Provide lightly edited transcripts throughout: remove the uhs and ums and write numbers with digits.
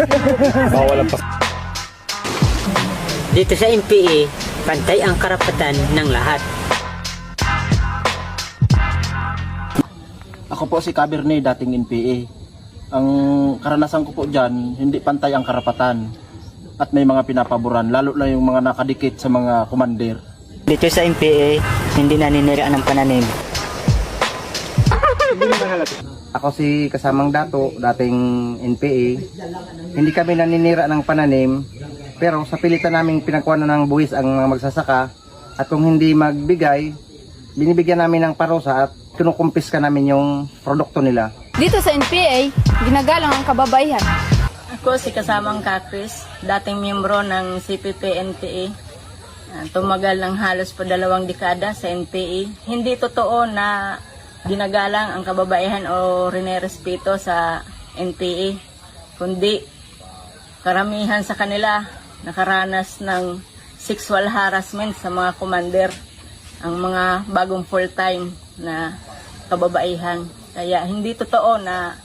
Bawal ang Dito sa NPA, pantay ang karapatan ng lahat. Ako po si Cabernet, dating NPA. Ang karanasan ko po dyan, hindi pantay ang karapatan. At may mga pinapaboran, lalo na yung mga nakadikit sa mga commander. Dito sa NPA, hindi naniniraan ng pananim. Ako si Kasamang Dato, dating NPA. Hindi kami naninira ng pananim, pero sa pilitan naming pinagkuha na ng buwis ang mga magsasaka. At kung hindi magbigay, binibigyan namin ng parusa at kinukumpiska namin yung produkto nila. Dito sa NPA, ginagalang ang kababaihan. Ako si Kasamang Kakris, dating miyembro ng CPP-NPA. Tumagal ng halos pa 2 dekada sa NPA. Hindi totoo na ginagalang ang kababaihan o rinerespeto sa NPA, kundi karamihan sa kanila nakaranas ng sexual harassment sa mga commander, ang mga bagong full-time na kababaihan. Kaya hindi totoo na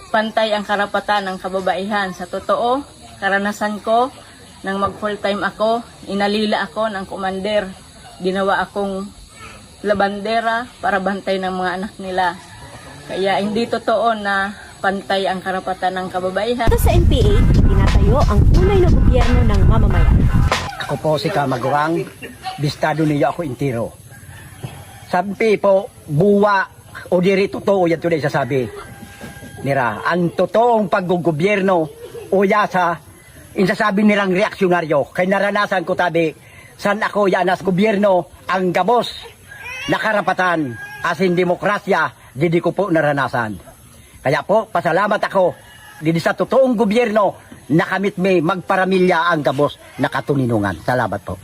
pantay ang karapatan ng kababaihan. Sa totoo, karanasan ko nang mag full-time ako, inalila ako ng commander. Ginawa akong labandera para bantay ng mga anak nila. Kaya hindi totoo na pantay ang karapatan ng kababaihan. Sa NPA, tinatayo ang tunay na gobyerno ng mamamayan. Ako po si Kamagurang, bistado niya ako intiro. Sabi po, buwa o diri totoo yan tunay sasabi. Nira, ang totoong paggugobyerno o yasa, insasabi nilang reaksyonaryo. Kay naranasan ko tabi, san ako yanas gobyerno, ang gabos, nakarapatan, asin demokrasya, hindi ko po naranasan. Kaya po, pasalamat ako, dito sa totoong gobyerno, nakamit may magparamilya ang gabos na katuninungan. Salamat po.